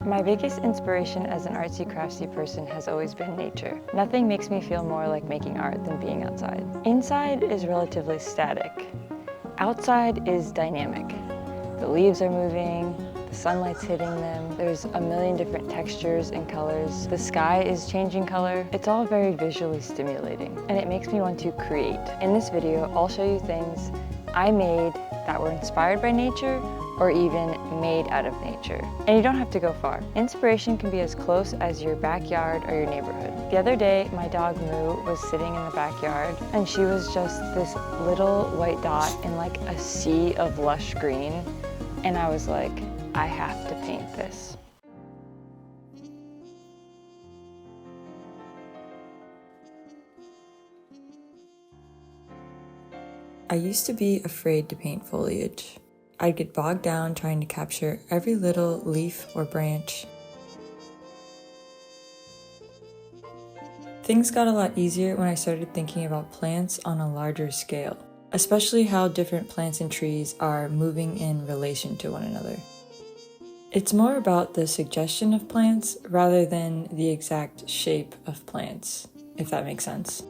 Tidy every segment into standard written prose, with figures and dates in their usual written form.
My biggest inspiration as an artsy craftsy person has always been nature. Nothing makes me feel more like making art than being outside. Inside is relatively static. Outside is dynamic. The leaves are moving, the sunlight's hitting them, there's a million different textures and colors, the sky is changing color. It's all very visually stimulating, and it makes me want to create. In this video, I'll show you things I made that were inspired by nature or even made out of nature. And you don't have to go far. Inspiration can be as close as your backyard or your neighborhood. The other day, my dog Moo was sitting in the backyard and she was just this little white dot in like a sea of lush green. And I was like, I have to paint this. I used to be afraid to paint foliage. I'd get bogged down trying to capture every little leaf or branch. Things got a lot easier when I started thinking about plants on a larger scale, especially how different plants and trees are moving in relation to one another. It's more about the suggestion of plants rather than the exact shape of plants, if that makes sense.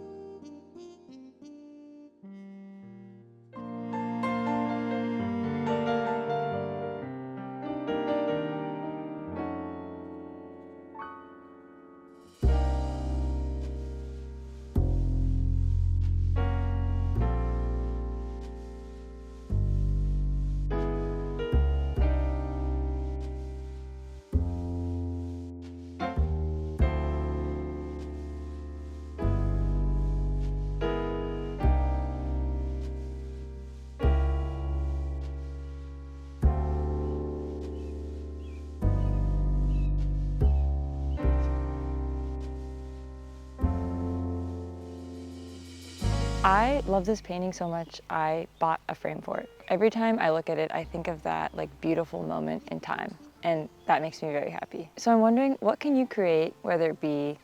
I love this painting so much, I bought a frame for it. Every time I look at it, I think of that like beautiful moment in time, and that makes me very happy. So I'm wondering, what can you create, whether it be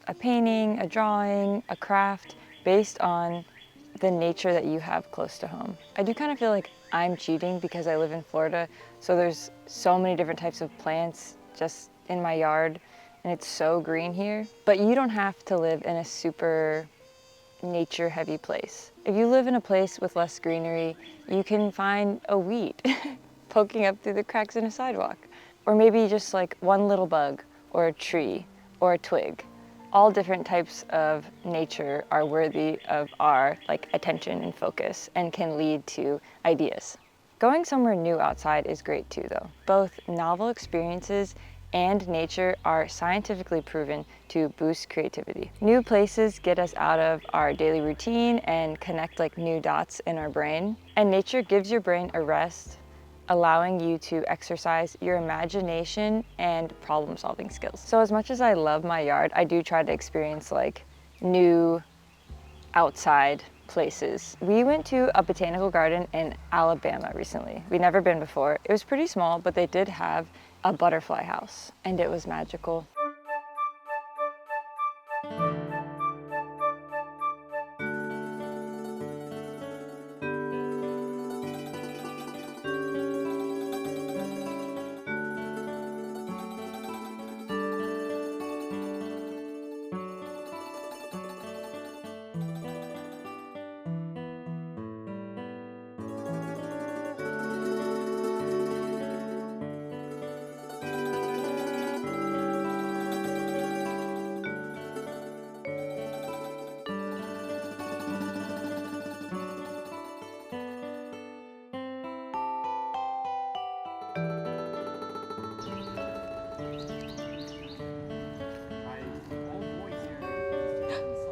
a painting, a drawing, a craft, based on the nature that you have close to home? I do kind of feel like I'm cheating because I live in Florida, so there's so many different types of plants just in my yard, and it's so green here. But you don't have to live in a super nature heavy place. If you live in a place with less greenery, you can find a weed poking up through the cracks in a sidewalk. Or maybe just like one little bug or a tree or a twig. All different types of nature are worthy of our attention and focus and can lead to ideas. Going somewhere new outside is great too though. Both novel experiences and nature are scientifically proven to boost creativity. New places get us out of our daily routine and connect like new dots in our brain. And nature gives your brain a rest, allowing you to exercise your imagination and problem-solving skills. So as much as I love my yard, I do try to experience like new outside places. We went to a botanical garden in Alabama recently. We'd never been before. It was pretty small, but they did have a butterfly house, and it was magical.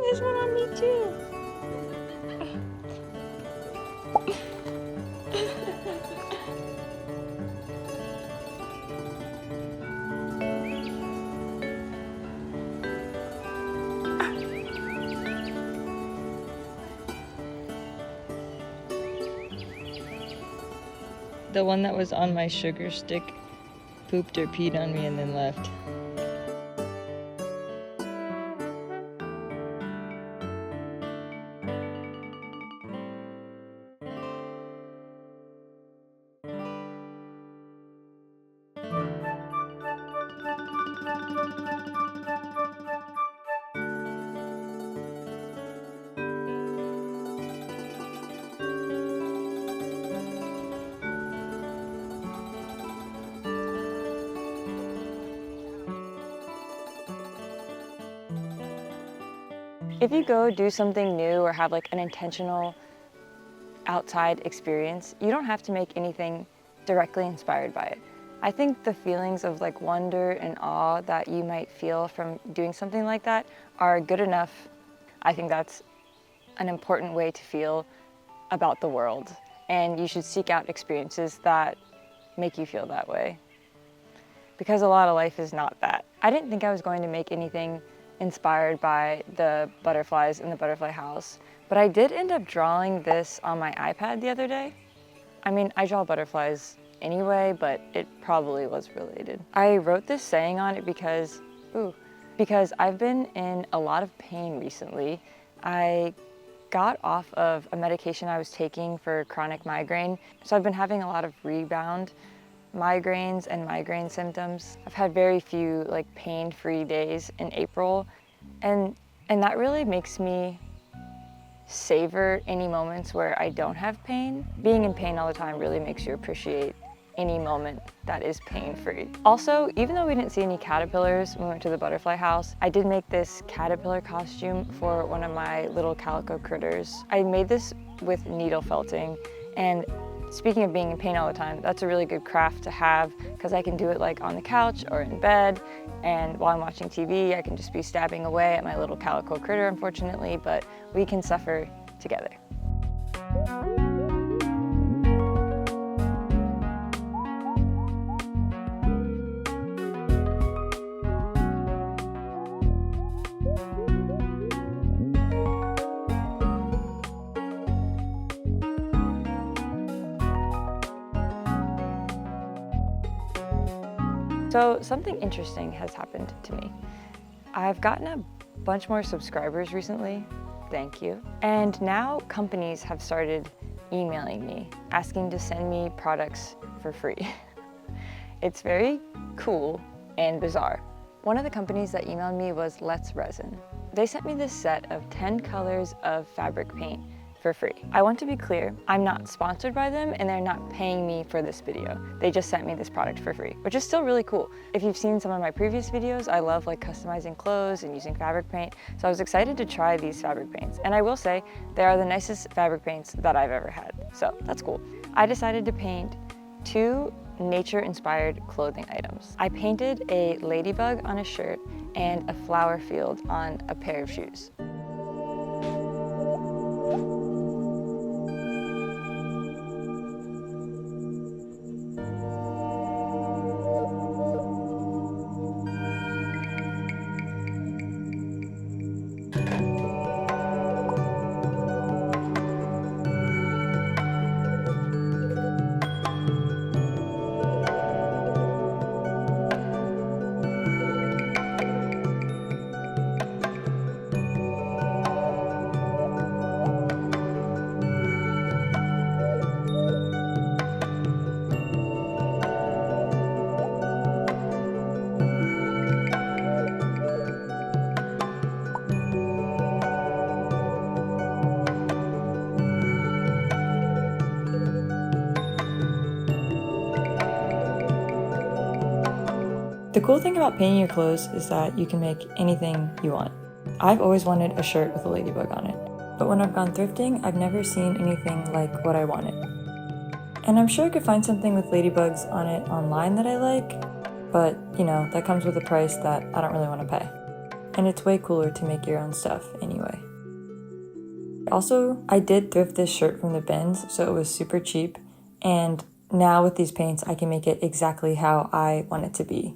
There's one on me too. The one that was on my sugar stick pooped or peed on me and then left. If you go do something new or have like an intentional outside experience, you don't have to make anything directly inspired by it. I think the feelings of like wonder and awe that you might feel from doing something like that are good enough. I think that's an important way to feel about the world, and you should seek out experiences that make you feel that way, because a lot of life is not that. I didn't think I was going to make anything inspired by the butterflies in the butterfly house, but I did end up drawing this on my iPad the other day. I mean, I draw butterflies anyway, but it probably was related. I wrote this saying on it because I've been in a lot of pain recently. I got off of a medication I was taking for chronic migraine, so I've been having a lot of rebound migraines and migraine symptoms. I've had very few like pain-free days in April, and that really makes me savor any moments where I don't have pain. Being in pain all the time really makes you appreciate any moment that is pain-free. Also, even though we didn't see any caterpillars when we went to the butterfly house, I did make this caterpillar costume for one of my little calico critters. I made this with needle felting, and speaking of being in pain all the time, that's a really good craft to have because I can do it like on the couch or in bed, and while I'm watching TV, I can just be stabbing away at my little calico critter, unfortunately, but we can suffer together. So something interesting has happened to me. I've gotten a bunch more subscribers recently, thank you. And now companies have started emailing me, asking to send me products for free. It's very cool and bizarre. One of the companies that emailed me was Let's Resin. They sent me this set of 10 colors of fabric paint for free. I want to be clear, I'm not sponsored by them and they're not paying me for this video. They just sent me this product for free, which is still really cool. If you've seen some of my previous videos, I love like customizing clothes and using fabric paint. So I was excited to try these fabric paints. And I will say, they are the nicest fabric paints that I've ever had. So that's cool. I decided to paint 2 nature-inspired clothing items. I painted a ladybug on a shirt and a flower field on a pair of shoes. The cool thing about painting your clothes is that you can make anything you want. I've always wanted a shirt with a ladybug on it, but when I've gone thrifting, I've never seen anything like what I wanted. And I'm sure I could find something with ladybugs on it online that I like, but you know, that comes with a price that I don't really want to pay. And it's way cooler to make your own stuff anyway. Also, I did thrift this shirt from the bins, so it was super cheap, and now with these paints, I can make it exactly how I want it to be.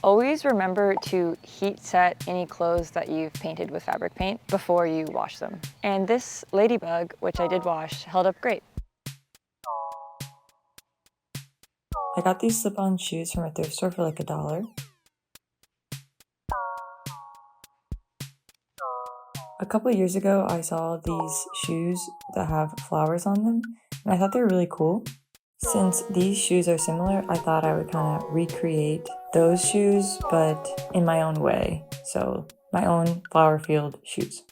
Always remember to heat set any clothes that you've painted with fabric paint before you wash them. And this ladybug, which I did wash, held up great. I got these slip-on shoes from a thrift store for like $1. A couple years ago, I saw these shoes that have flowers on them, and I thought they were really cool. Since these shoes are similar, I thought I would kind of recreate those shoes, but in my own way. So, my own flower field shoes.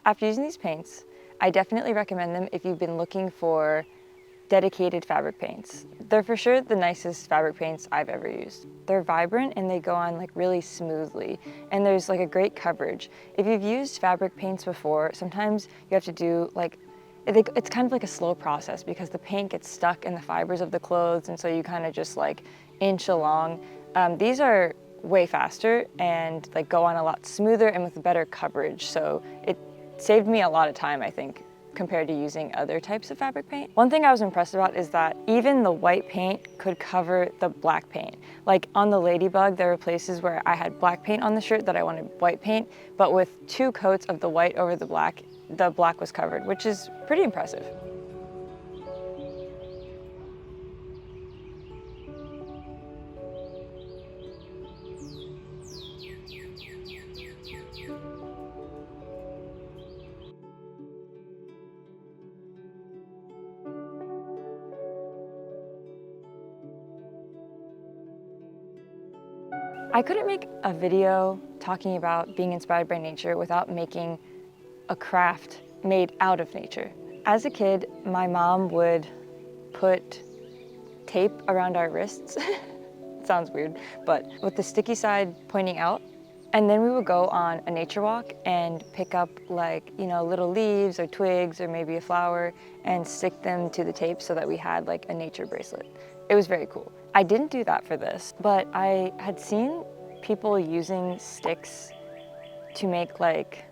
After using these paints, I definitely recommend them if you've been looking for dedicated fabric paints. They're for sure the nicest fabric paints I've ever used. They're vibrant and they go on like really smoothly, and there's like a great coverage. If you've used fabric paints before, sometimes you have to do like, it's kind of like a slow process because the paint gets stuck in the fibers of the clothes, and so you kind of just like inch along. These are way faster and like go on a lot smoother and with better coverage, so it saved me a lot of time, I think, compared to using other types of fabric paint. One thing I was impressed about is that even the white paint could cover the black paint. Like on the ladybug, there were places where I had black paint on the shirt that I wanted white paint, but with 2 coats of the white over the black was covered, which is pretty impressive. I couldn't make a video talking about being inspired by nature without making a craft made out of nature. As a kid, my mom would put tape around our wrists. It sounds weird, but with the sticky side pointing out. And then we would go on a nature walk and pick up like, you know, little leaves or twigs or maybe a flower and stick them to the tape so that we had like a nature bracelet. It was very cool. I didn't do that for this, but I had seen people using sticks to make like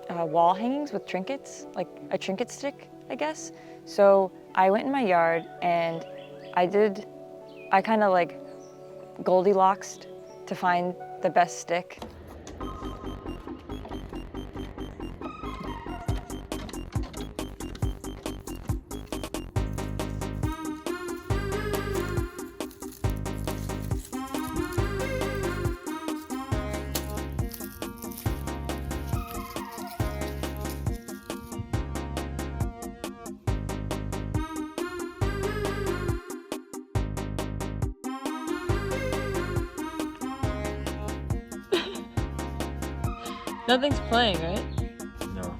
wall hangings with trinkets, like a trinket stick, I guess. So I went in my yard and I kind of like Goldilocks to find the best stick. Nothing's playing, right? No.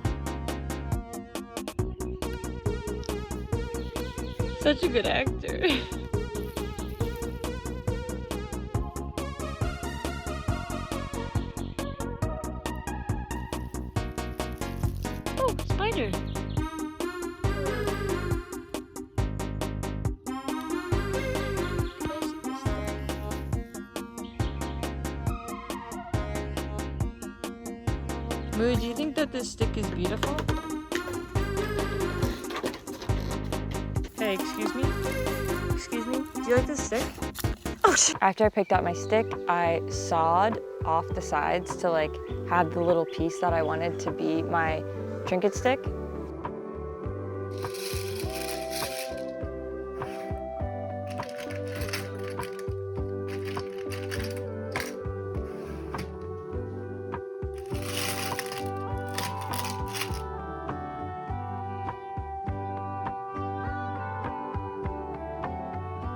Such a good actor. Oh, spider! Moo, do you think that this stick is beautiful? Hey, excuse me? Excuse me? Do you like this stick? After I picked out my stick, I sawed off the sides to like have the little piece that I wanted to be my trinket stick.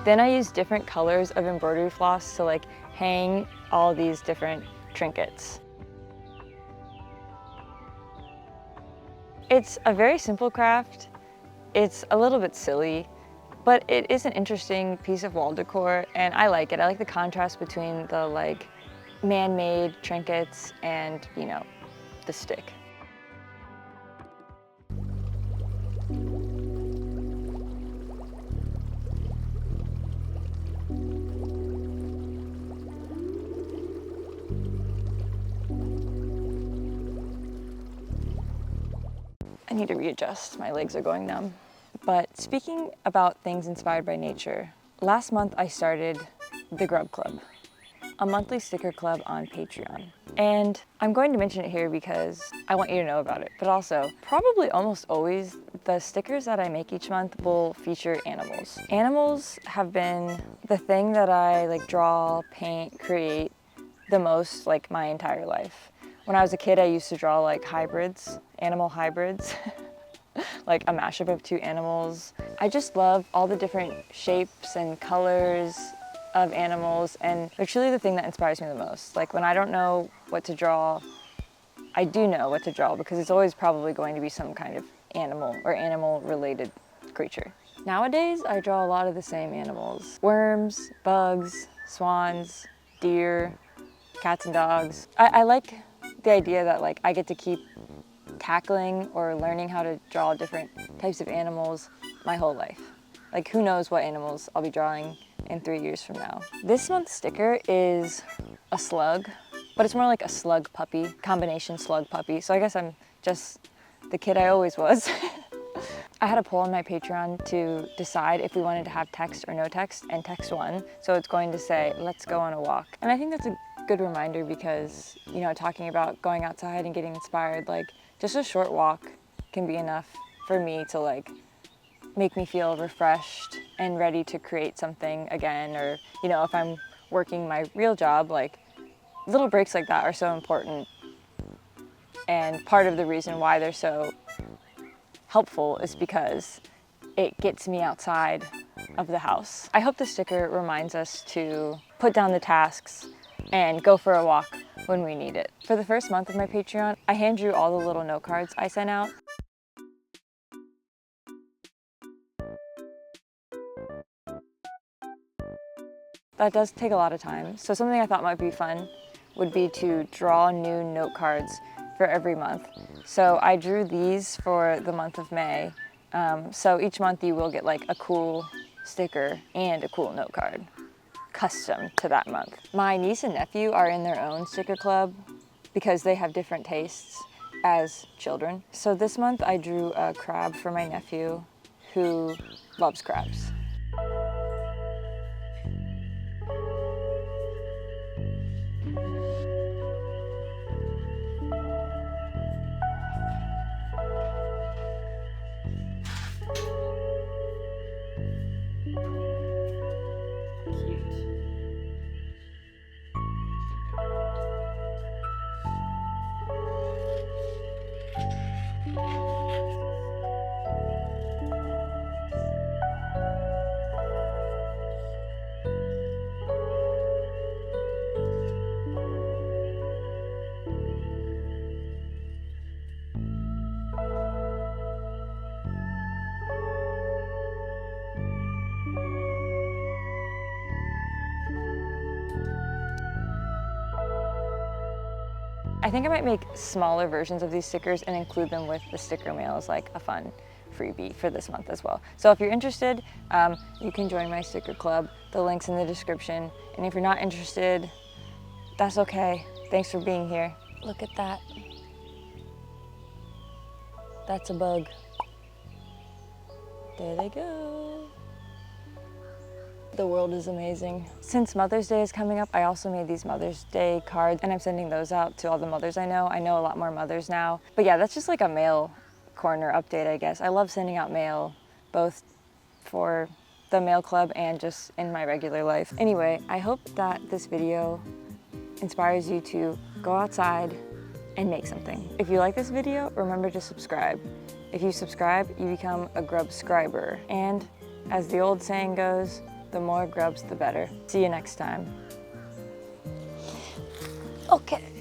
Then I used different colors of embroidery floss to like hang all these different trinkets. It's a very simple craft. It's a little bit silly, but it is an interesting piece of wall decor and I like it. I like the contrast between the like man-made trinkets and, you know, the stick. I need to readjust, my legs are going numb. But speaking about things inspired by nature, last month I started the Grub Club, a monthly sticker club on Patreon. And I'm going to mention it here because I want you to know about it, but also probably almost always the stickers that I make each month will feature animals. Animals have been the thing that I like draw, paint, create the most like my entire life. When I was a kid, I used to draw like hybrids, animal hybrids, like a mashup of two animals. I just love all the different shapes and colors of animals, and they're truly the thing that inspires me the most. Like when I don't know what to draw, I do know what to draw because it's always probably going to be some kind of animal or animal-related creature. Nowadays, I draw a lot of the same animals. Worms, bugs, swans, deer, cats and dogs. I like the idea that like I get to keep tackling or learning how to draw different types of animals my whole life. Like who knows what animals I'll be drawing in 3 years from now. This month's sticker is a slug, but it's more like a slug puppy, combination slug puppy. So I guess I'm just the kid I always was. I had a poll on my Patreon to decide if we wanted to have text or no text, and text won. So it's going to say, let's go on a walk. And I think that's a good reminder because, you know, talking about going outside and getting inspired, like just a short walk can be enough for me to like make me feel refreshed and ready to create something again. Or, you know, if I'm working my real job, like little breaks like that are so important. And part of the reason why they're so helpful is because it gets me outside of the house. I hope the sticker reminds us to put down the tasks and go for a walk when we need it. For the first month of my Patreon, I hand drew all the little note cards I sent out. That does take a lot of time. So something I thought might be fun would be to draw new note cards for every month. So I drew these for the month of May. So each month you will get like a cool sticker and a cool note card, custom to that month. My niece and nephew are in their own sticker club because they have different tastes as children. So this month I drew a crab for my nephew who loves crabs. I think I might make smaller versions of these stickers and include them with the sticker mail as like a fun freebie for this month as well. So if you're interested, you can join my sticker club. The link's in the description. And if you're not interested, that's okay. Thanks for being here. Look at that. That's a bug. There they go. The world is amazing. Since Mother's Day is coming up, I also made these Mother's Day cards and I'm sending those out to all the mothers I know. I know a lot more mothers now. But yeah, that's just like a mail corner update, I guess. I love sending out mail, both for the mail club and just in my regular life. Anyway, I hope that this video inspires you to go outside and make something. If you like this video, remember to subscribe. If you subscribe, you become a grub-scriber. And as the old saying goes, the more grubs, the better. See you next time. Okay.